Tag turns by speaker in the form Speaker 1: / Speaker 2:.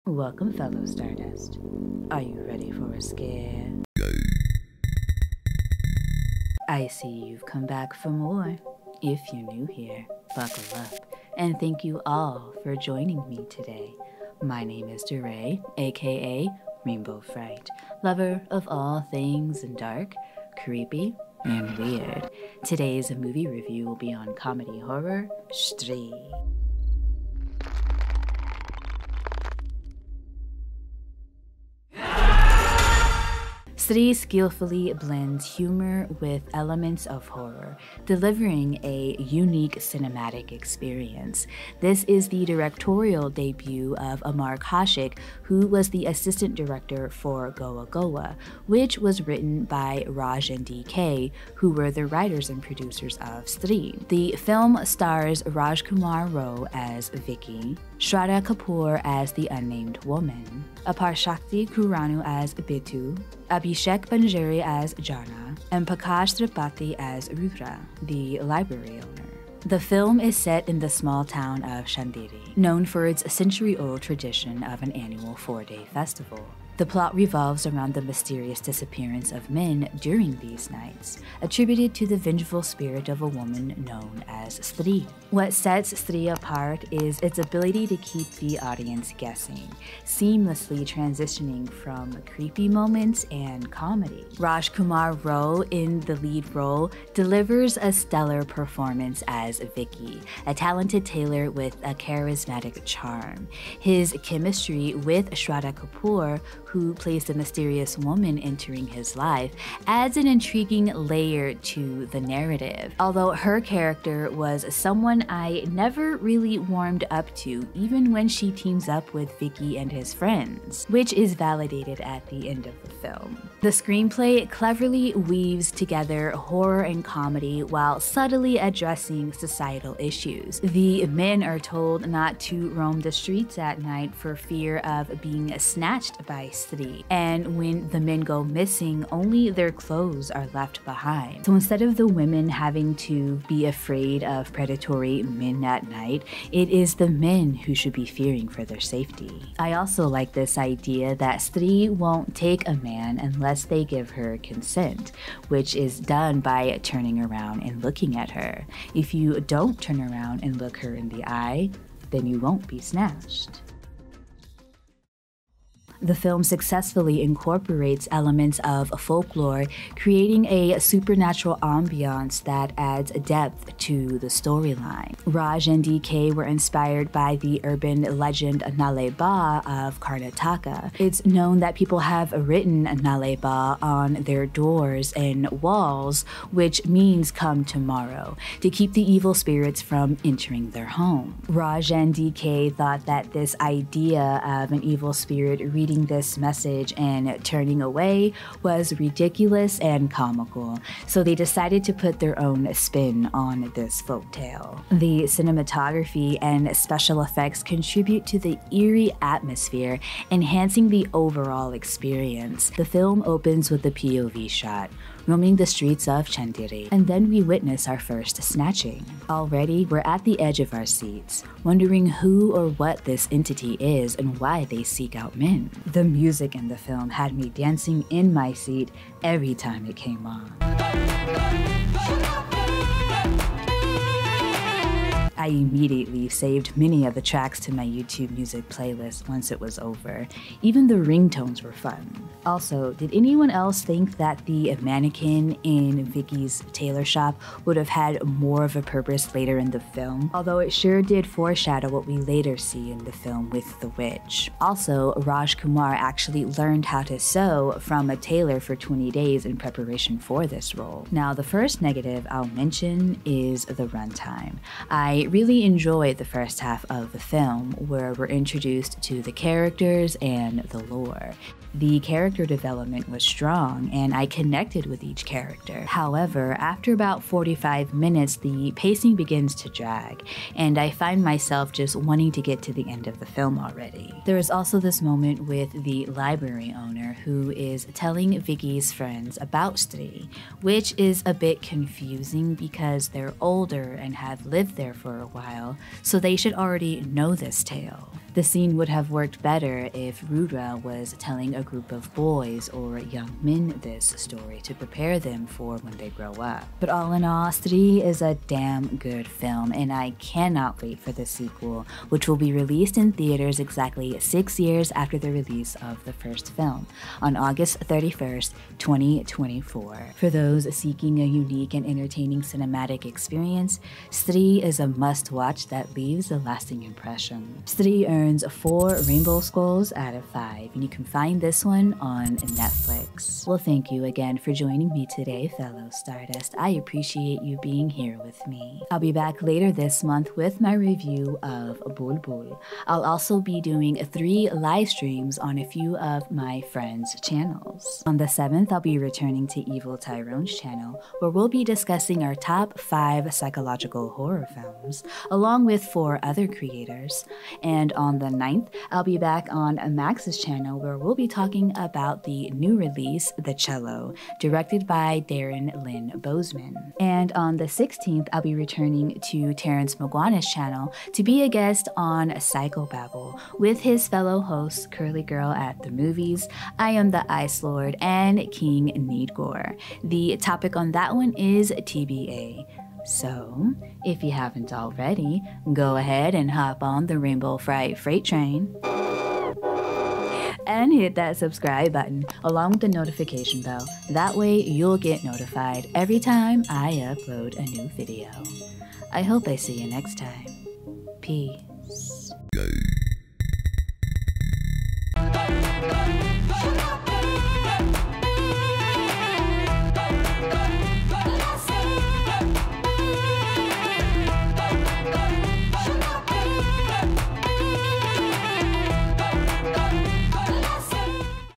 Speaker 1: Welcome, fellow Stardust. Are you ready for a scare? I see you've come back for more. If you're new here, buckle up, and thank you all for joining me today. My name is Stree, aka Rainbow Fright, lover of all things dark, creepy, and weird. Today's movie review will be on comedy horror, Stree. Stree skillfully blends humor with elements of horror, delivering a unique cinematic experience. This is the directorial debut of Amar Kaushik, who was the assistant director for Goa Goa, which was written by Raj and DK, who were the writers and producers of Stree. The film stars Rajkumar Rao as Vicky, Shraddha Kapoor as the unnamed woman, Apar Shakti Kuranu as Bitu, Abhishek Banjari as Jana, and Prakash Tripathi as Rudra, the library owner. The film is set in the small town of Chandiri, known for its century-old tradition of an annual 4-day festival. The plot revolves around the mysterious disappearance of men during these nights, attributed to the vengeful spirit of a woman known as Stree. What sets Stree apart is its ability to keep the audience guessing, seamlessly transitioning from creepy moments and comedy. Rajkumar Rao, in the lead role, delivers a stellar performance as Vicky, a talented tailor with a charismatic charm. His chemistry with Shraddha Kapoor, who plays the mysterious woman entering his life, adds an intriguing layer to the narrative. Although her character was someone I never really warmed up to, even when she teams up with Vicky and his friends, which is validated at the end of the film. The screenplay cleverly weaves together horror and comedy while subtly addressing societal issues. The men are told not to roam the streets at night for fear of being snatched by Stree, and when the men go missing, only their clothes are left behind. So instead of the women having to be afraid of predatory men at night, it is the men who should be fearing for their safety. I also like this idea that Stree won't take a man unless they give her consent, which is done by turning around and looking at her. If you don't turn around and look her in the eye, then you won't be snatched. The film successfully incorporates elements of folklore, creating a supernatural ambiance that adds depth to the storyline. Raj and DK were inspired by the urban legend Nale Ba of Karnataka. It's known that people have written Nale Ba on their doors and walls, which means come tomorrow, to keep the evil spirits from entering their home. Raj and DK thought that this idea of an evil spirit reading this message and turning away was ridiculous and comical, so they decided to put their own spin on this folktale. The cinematography and special effects contribute to the eerie atmosphere, enhancing the overall experience. The film opens with a POV shot, roaming the streets of Chandiri, and then we witness our first snatching. Already, we're at the edge of our seats, wondering who or what this entity is and why they seek out men. The music in the film had me dancing in my seat every time it came on. I immediately saved many of the tracks to my YouTube music playlist once it was over. Even the ringtones were fun. Also, did anyone else think that the mannequin in Vicky's tailor shop would have had more of a purpose later in the film? Although it sure did foreshadow what we later see in the film with the witch. Also, Raj Kumar actually learned how to sew from a tailor for 20 days in preparation for this role. Now, the first negative I'll mention is the runtime. I really enjoyed the first half of the film, where we're introduced to the characters and the lore. The character development was strong, and I connected with each character. However, after about 45 minutes, the pacing begins to drag, and I find myself just wanting to get to the end of the film already. There is also this moment with the library owner partner who is telling Vicky's friends about Stree, which is a bit confusing because they're older and have lived there for a while, so they should already know this tale. The scene would have worked better if Rudra was telling a group of boys or young men this story to prepare them for when they grow up. But all in all, Stree is a damn good film, and I cannot wait for the sequel, which will be released in theaters exactly 6 years after the release of the first film, on August 31st, 2024. For those seeking a unique and entertaining cinematic experience, Stree is a must-watch that leaves a lasting impression. Stree earns 4 rainbow skulls out of 5, and you can find this one on Netflix. Well, thank you again for joining me today, fellow Stardust. I appreciate you being here with me. I'll be back later this month with my review of Bulbul. I'll also be doing 3 live streams on a few of my friends' channels. On the 7th, I'll be returning to Evil Tyrone's channel, where we'll be discussing our top 5 psychological horror films, along with 4 other creators. And on the 9th, I'll be back on Max's channel, where we'll be talking about the new release, The Cello, directed by Darren Lynn Bozeman. And on the 16th, I'll be returning to Terrence McGuana's channel to be a guest on Psychobabble with his fellow hosts Curly Girl at the Movies, I Am the Ice Lord, and King Needgore. The topic on that one is TBA. So, if you haven't already, go ahead and hop on the Rainbow Fright Freight Train and hit that subscribe button along with the notification bell. That way you'll get notified every time I upload a new video. I hope I see you next time. Peace.